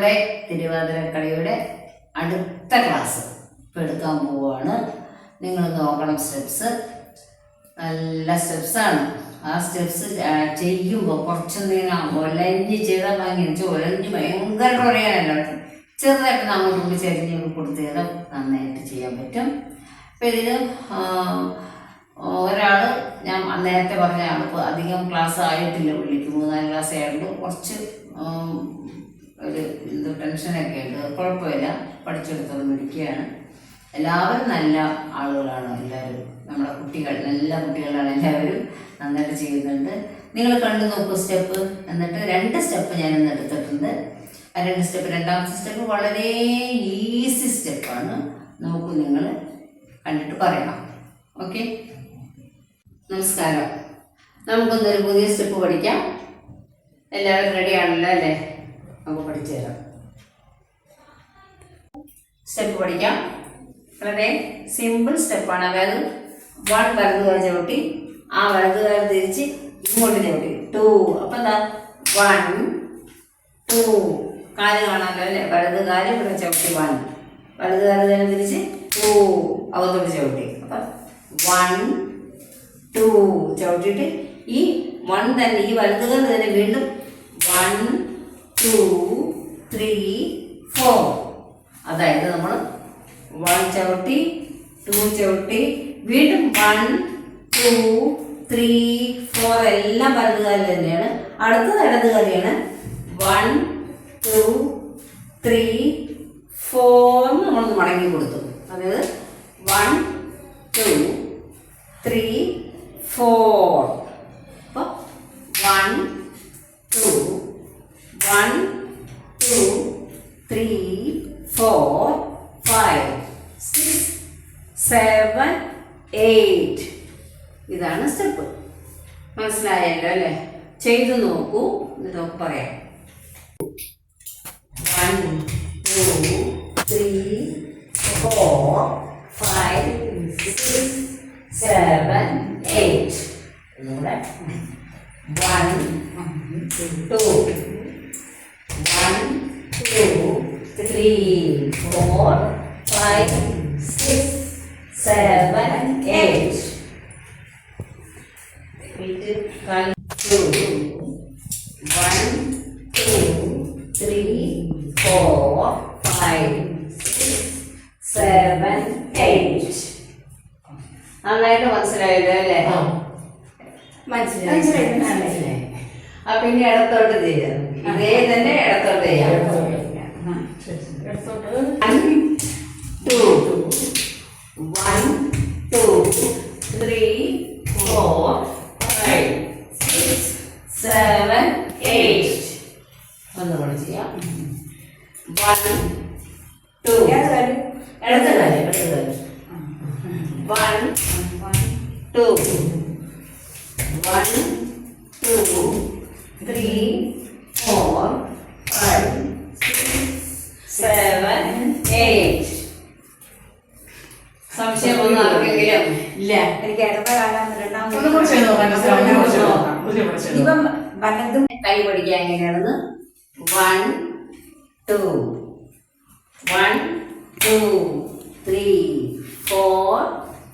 നമ്മുടെ തിരുവാതിരക്കളിയുടെ അടുത്ത ക്ലാസ് ഇപ്പോൾ എടുക്കാൻ പോവുകയാണ്. നിങ്ങൾ നോക്കണം, സ്റ്റെപ്സ് നല്ല സ്റ്റെപ്സാണ്. ആ സ്റ്റെപ്സ് ചെയ്യുമ്പോൾ കുറച്ചെന്തെങ്കിലും ഒലഞ്ഞ് ചെയ്താൽ ഒലഞ്ഞ് ഭയങ്കര കുറയാനല്ല, ചെറുതായിട്ട് അങ്ങോട്ട് ചെരിഞ്ഞ് കൊടുത്തു ചെയ്താൽ നന്നായിട്ട് ചെയ്യാൻ പറ്റും. അപ്പം ഇതിൽ ഒരാൾ, ഞാൻ നേരത്തെ പറഞ്ഞ ആൾ അധികം ക്ലാസ് ആയിട്ടില്ല, പുള്ളിക്ക് 3-4 ക്ലാസ് ആയതുകൊണ്ട് കുറച്ച് ഒരു ടെൻഷനൊക്കെ ഉണ്ട്. കുഴപ്പമില്ല, പഠിച്ചെടുത്തോളം മിടിക്കുകയാണ്. എല്ലാവരും നല്ല ആളുകളാണ്, എല്ലാവരും നമ്മുടെ കുട്ടികൾ നല്ല കുട്ടികളാണ്, എല്ലാവരും നന്നായിട്ട് ചെയ്യുന്നുണ്ട്. നിങ്ങൾ കണ്ടു നോക്കൂ സ്റ്റെപ്പ്. എന്നിട്ട് 2 സ്റ്റെപ്പ് ഞാനിന്ന് എടുത്തിട്ടുണ്ട്. ആ 2 സ്റ്റെപ്പ്, രണ്ടാമത്തെ സ്റ്റെപ്പ് വളരെ ഈസി സ്റ്റെപ്പാണ്. നോക്കൂ, നിങ്ങൾ കണ്ടിട്ട് പറയണം. ഓക്കെ, നമസ്കാരം. നമുക്കൊന്നൊരു പുതിയ സ്റ്റെപ്പ് പഠിക്കാം. എല്ലാവരും റെഡി ആണല്ലോ അല്ലേ? നമുക്ക് പഠിച്ചു തരാം. സ്റ്റെപ്പ് പഠിക്കാം. വളരെ സിമ്പിൾ സ്റ്റെപ്പാണ്. അതായത് 1 വലതുകാൽ ചവിട്ടി, ആ വലതുകാൽ തിരിച്ച് ഇങ്ങോട്ട് ചവിട്ടി 2. അപ്പം എന്താ 1 2, കാല് കാണാമല്ലോ അല്ലേ? വലതുകാല് ഇവിടെ ചവിട്ടി 1, വലതുകാല് തന്നെ തിരിച്ച് 2 അകത്തോട്ട് ചവിട്ടി. അപ്പം 1 2 ചവിട്ടിയിട്ട് ഈ 1 തന്നെ, ഈ വലതുകാൽ തന്നെ വീണ്ടും 1 2 3 4. അതായത് നമ്മൾ 1 ചവിട്ടി, 2 ചവിട്ടി, വീണ്ടും 1 2 3 4 എല്ലാം വലതുകാലിൽ തന്നെയാണ്. അടുത്തത് ഇടതുകാലിയാണ്. 1 2 3 4 നമ്മളൊന്ന് മടങ്ങി കൊടുത്തു. അതായത് 1 2 3 4. അപ്പോൾ 1 2 1 2 3 4 5 6 7 8. ഇതാണ് സ്റ്റെപ്പ്. മനസ്സിലായല്ലോ അല്ലേ? ചെയ്തു നോക്കൂ, എന്നിട്ട് നമുക്ക് പറയാം. 1 2 3 4 5 6 7 8. ഒന്നുകൂടെ 1 2 1 2 3 4 5 6 7 8. 2 1 2 3 4 5 6 7 8. നന്നായിട്ട് മനസ്സിലായല്ലോ അല്ലേ? മനസ്സിലായി. അപ്പൊ ഇനി ഇടത്തോട്ട് ചെയ്യാം. ഇതേ തന്നെ ഇടത്തോട്ട് ചെയ്യാം. 2 1 2 3 4 5 6 7 8. ഒന്നുകൂടെ ചെയ്യാം. 1 2 ഇടത്തുകാല് 1 2 1 2 3 4 5 6 7 8. സംശയം ഒന്നും ആർക്കെങ്കിലും ഇല്ല? എനിക്ക് ഇപ്പം വലതും കൈ പഠിക്കാൻ എങ്ങനെയാണെന്ന് 1 2 1 2 3 4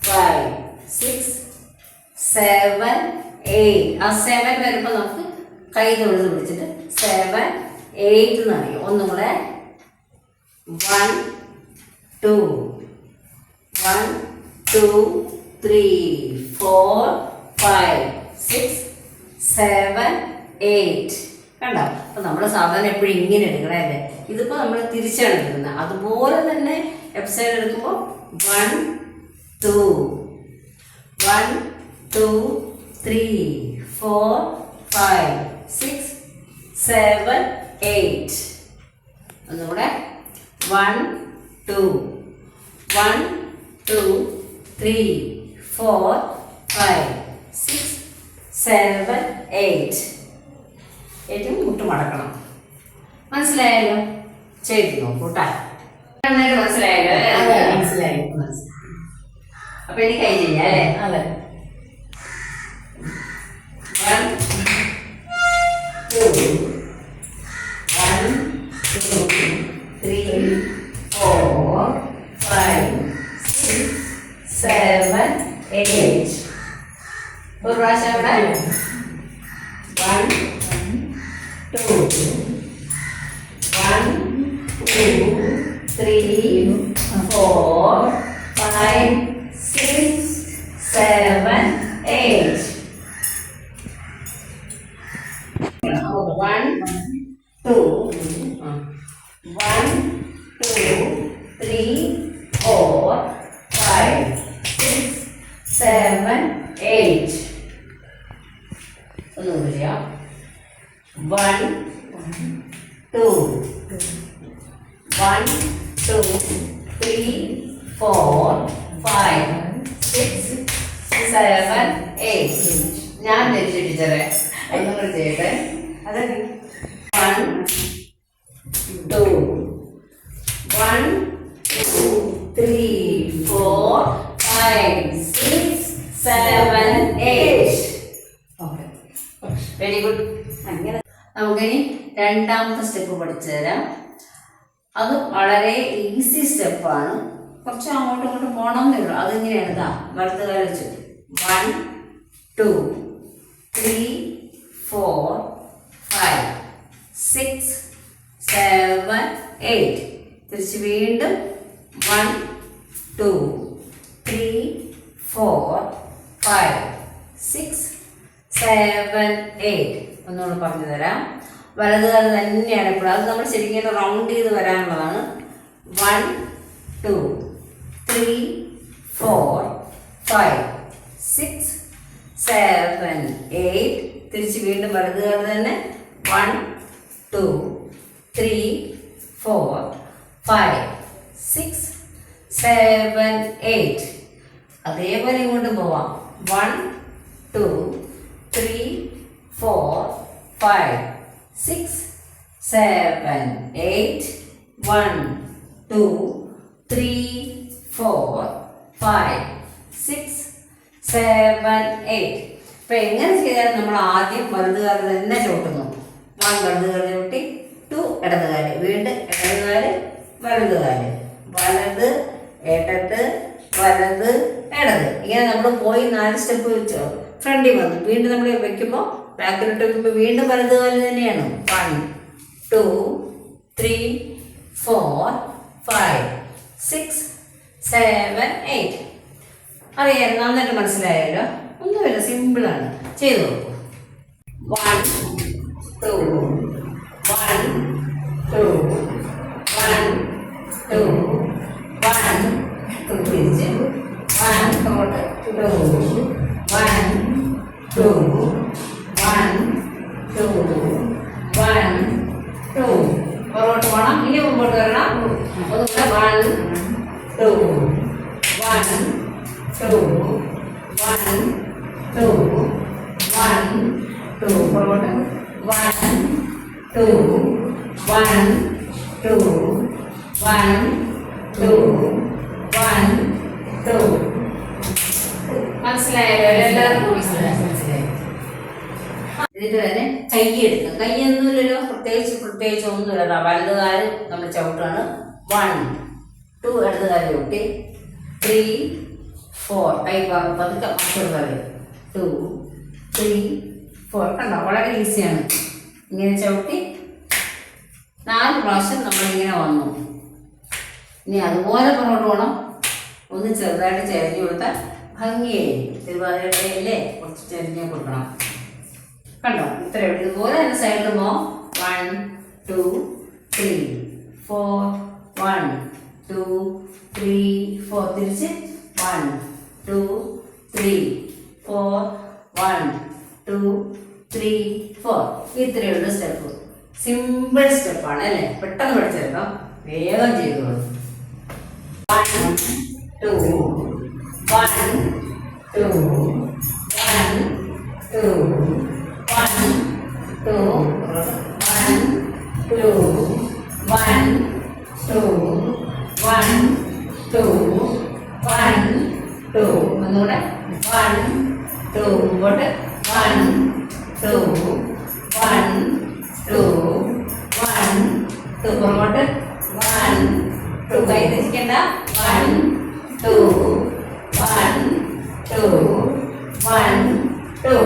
5 6 7 8. ആ 7 വരുമ്പോൾ നമുക്ക് കൈ തൊഴുത് പിടിച്ചിട്ട് 7 8 എന്ന് അറിയാം. ഒന്നും കൂടെ 1 2 1 2 3 4 5 6 7 8. കണ്ടോ? അപ്പൊ നമ്മൾ സാധാരണ എപ്പോഴും ഇങ്ങനെ എടുക്കണല്ലേ? ഇതിപ്പോ നമ്മൾ തിരിച്ചാണ് എടുക്കുന്നത്. അതുപോലെ തന്നെ ലെഫ്റ്റ് സൈഡ് എടുക്കുമ്പോൾ 1 2 1 2 3 4 5 6 7 8. ഒന്നുകൂടെ 1 2 1 2 3 4 5 6 7 8. ഏറ്റവും മുട്ട് മടക്കണം. മനസ്സിലായല്ലോ? ചെയ്തു നോക്കൂട്ടാ. മനസ്സിലായല്ലോ? മനസ്സിലായി. അപ്പൊ എനിക്ക് കൈ ചെയ്യാം അല്ലേ? അതെ. 1 2 1 2 ഒരു പ്രാവശ്യം ഇവിടെ 1 2 1 2 3 4 5 6 7 8 1 2 1 2 3 4 5 6 7 8 ഒന്നുകൂടി ചെയ്യാം 1 2 1 2 3 4 5 6 7 8 ഞാൻ ധരിച്ചു ടീച്ചറെ ഒന്നുകൂടി ചെയ്യട്ടെ 1 2 1 2 3 4 5 6 7 8 ഓക്കെ വെരി ഗുഡ്. അങ്ങനെ നമുക്കിനി രണ്ടാമത്തെ സ്റ്റെപ്പ് പഠിച്ചു തരാം. അത് വളരെ ഈസി സ്റ്റെപ്പാണ്. കുറച്ച് അങ്ങോട്ടും ഇങ്ങോട്ടും പോകണം എന്നേ ഉള്ളൂ. അതിങ്ങനെയാണ് ഇതാ വലത് കാല് വെച്ച് 1 2 3 4 5 6 7 8 തിരിച്ച് വീണ്ടും 1 2 3 4 5 6 7 8 ഒന്നുകൂടെ പറഞ്ഞു തരാം. വലതുകാല് തന്നെയാണ് എപ്പോഴും. അത് നമ്മൾ ശരിക്കും റൗണ്ട് ചെയ്ത് വരാനുള്ളതാണ്. 1 2 3 4 5 6 7 8 തിരിച്ച് വീണ്ടും വലതുകാല് തന്നെ 1 2 3 4 5 6 7 8 അതേപോലെ ഇങ്ങോട്ടും പോവാം. 1 2 3 4 5 6 7 8 1 2 3 4 5 6 7 8 ഇപ്പൊ എങ്ങനെ ചെയ്താലും നമ്മൾ ആദ്യം വലതുകാല് തന്നെ ചവിട്ടുന്നു. 1 വലതുകാല് ചവിട്ടി 2 ഇടതുകാല് വീണ്ടും ഇടതുകാല് വലതുകാല് വലത് ഇടത് വലത് ഇടത് ഇങ്ങനെ നമ്മൾ പോയി 4 സ്റ്റെപ്പ് വെച്ചോ ഫ്രണ്ടിൽ വന്നു. വീണ്ടും നമ്മൾ വെക്കുമ്പോൾ ബാക്കിലോട്ട് വെക്കുമ്പോൾ വീണ്ടും വലതുകാല് തന്നെയാണ്. 1 2 3 4 5 6 7 8 അറിയാം. നന്നായിട്ട് മനസ്സിലായല്ലോ. ഒന്നുമില്ല, സിമ്പിളാണ്. ചെയ്തു നോക്കൂ. 1 2 1 2 1 2 1 2 തിരിച്ച് 1 അങ്ങോട്ട് 2 1 2 1 2 1 2 പുറകോട്ട് പോകണം. ഇനി മുമ്പോട്ട് വരണം. ഒന്നുകൂടെ 1 2 1 2 1 2 1 2 പുറകോട്ട് 1 2 1 2 1 2 1 2 മനസ്സിലായല്ലോ? എല്ലാവർക്കും മനസ്സിലായി. ഇതിന്റെ തന്നെ കൈ എടുക്കും. കൈയൊന്നുമില്ലല്ലോ, പ്രത്യേകിച്ച് ഒന്നുമില്ല. വലതുകാല് നമ്മൾ ചവിട്ടാണ്. 1 2 ഇടതുകാല് ചവിട്ടി 3 4 കൈ പതുക്കെ മറ്റൊരു 2 3 4 കണ്ടോ? വളരെ ഈസിയാണ്. ഇങ്ങനെ ചവിട്ടി 4 പ്രാവശ്യം നമ്മളിങ്ങനെ വന്നു. ഇനി അതുപോലെ പുറകോട്ട് പോകണം. ഒന്ന് ചെറുതായിട്ട് ചരിഞ്ഞു കൊടുത്താൽ ഭംഗിയായിരിക്കും. തിരുവാതിരയിലല്ലേ കുറച്ച് ചരിഞ്ഞ് കൊടുക്കണം. കണ്ടോ? ഇത്രയും ഇതുപോലെ തന്നെ സൈഡിൽ പോകാം. 1 2 3 4 1 2 3 4 തിരിച്ച് 1 2 3 4 1 2 3 4 ഇത്രയുള്ള സ്റ്റെപ്പ്. സിമ്പിൾ സ്റ്റെപ്പാണ് അല്ലേ? പെട്ടെന്ന് പഠിച്ചെടുക്കാം. വേഗം ചെയ്തോളൂ. 1 2 1 2 1 2 1 2 1 2 1 2 1 2 1 2 ഒന്നുകൂടെ 1 2 ഇങ്ങോട്ട് 1 2 1 2 1 2 പുറകോട്ട് 1 2 കൈ തിരിക്കണ്ട 1 2 1 2 1 2.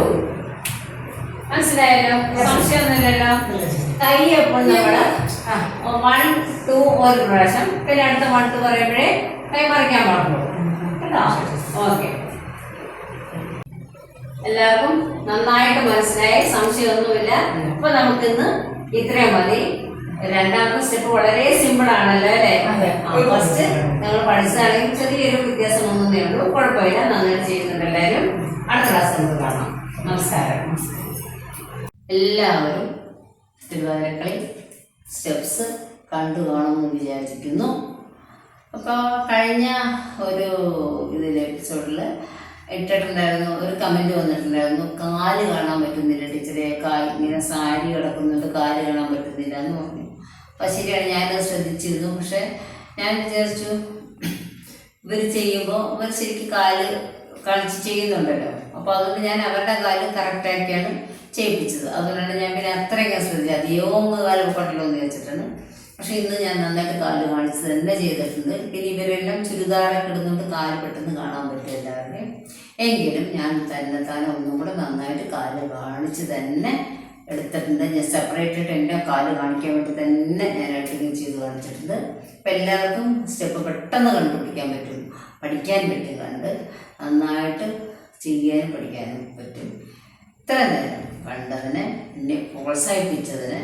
മനസ്സിലായല്ലോ? സംശയമൊന്നുമില്ലല്ലോ? കൈ എപ്പോഴും നമ്മള് 1 2 ഒരു പ്രാവശ്യം, പിന്നെ അടുത്ത 1 2 പറയുമ്പോഴേ കൈ മറിക്കാൻ പാടുള്ളൂ കേട്ടോ. ഓക്കെ, എല്ലാവർക്കും നന്നായിട്ട് മനസ്സിലായി, സംശയമൊന്നുമില്ല. അപ്പൊ നമുക്കിന്ന് ഇത്രയും മതി. രണ്ടാമത്തെ സ്റ്റെപ്പ് വളരെ സിമ്പിൾ ആണല്ലോ അല്ലേ? ഫസ്റ്റ് നിങ്ങൾ പഠിച്ചതാണെങ്കിൽ ചെറിയൊരു വ്യത്യാസം ഒന്നേ ഉള്ളൂ, കുഴപ്പമില്ല, നന്നായിട്ട് ചെയ്യുന്നുണ്ട് എല്ലാവരും. അടുത്ത ക്ലാസ് നമുക്ക് കാണാം. നമസ്കാരം. എല്ലാവരും തിരുവാതിരക്കളി സ്റ്റെപ്സ് കണ്ടു കാണുമെന്ന് വിചാരിക്കുന്നു. അപ്പോൾ കഴിഞ്ഞ ഒരു എപ്പിസോഡിൽ ഇട്ടിട്ടുണ്ടായിരുന്നു, ഒരു കമൻറ്റ് വന്നിട്ടുണ്ടായിരുന്നു, കാല് കാണാൻ പറ്റുന്നില്ല ടീച്ചറെ, ഇങ്ങനെ സാരി കിടക്കുന്നുണ്ട്, കാല് കാണാൻ പറ്റുന്നില്ല എന്ന് പറഞ്ഞു. അപ്പോൾ ശരിയാണ്, ഞാനത് ശ്രദ്ധിച്ചിരുന്നു. പക്ഷെ ഞാൻ വിചാരിച്ചു ഇവർ ചെയ്യുമ്പോൾ ഇവർ ശരിക്കും കാല് കളിച്ച് ചെയ്യുന്നുണ്ടല്ലോ, അപ്പോൾ അതുകൊണ്ട് ഞാൻ അവരുടെ കാല് കറക്റ്റാക്കിയാണ് ചെയ്യിപ്പിച്ചത്. അതുകൊണ്ടാണ് ഞാൻ പിന്നെ അത്രയൊക്കെ ശ്രദ്ധിച്ചത്, അധികവും കാല് പൊട്ടല്ലോ എന്ന് വെച്ചിട്ടാണ്. പക്ഷെ ഇന്ന് ഞാൻ നന്നായിട്ട് കാല് കാണിച്ച് തന്നെ ചെയ്തിട്ടുണ്ട്. പിന്നെ ഇവരെല്ലാം ചുരിദാറൊക്കെ ഇടുന്നുണ്ട്, കാല് പെട്ടെന്ന് കാണാൻ പറ്റും എല്ലാവരുടെയും. എങ്കിലും ഞാൻ തന്നെ ഒന്നും കൂടെ നന്നായിട്ട് കാല് കാണിച്ച് തന്നെ എടുത്തിട്ടുണ്ട്. ഞാൻ സെപ്പറേറ്റ് ആയിട്ട് എൻ്റെ കാല് കാണിക്കാൻ വേണ്ടി തന്നെ ഞാൻ എഡിറ്റിംഗ് ചെയ്ത് കാണിച്ചിട്ടുണ്ട്. അപ്പം എല്ലാവർക്കും സ്റ്റെപ്പ് പെട്ടെന്ന് കണ്ടുപിടിക്കാൻ പറ്റും, പഠിക്കാൻ പറ്റും, കണ്ട് നന്നായിട്ട് ചെയ്യാനും പഠിക്കാനും പറ്റും. ഇത്ര നേരം കണ്ടതിന്, എന്നെ പ്രോത്സാഹിപ്പിച്ചതിന്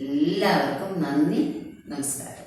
എല്ലാവർക്കും നന്ദി. നമസ്കാരം.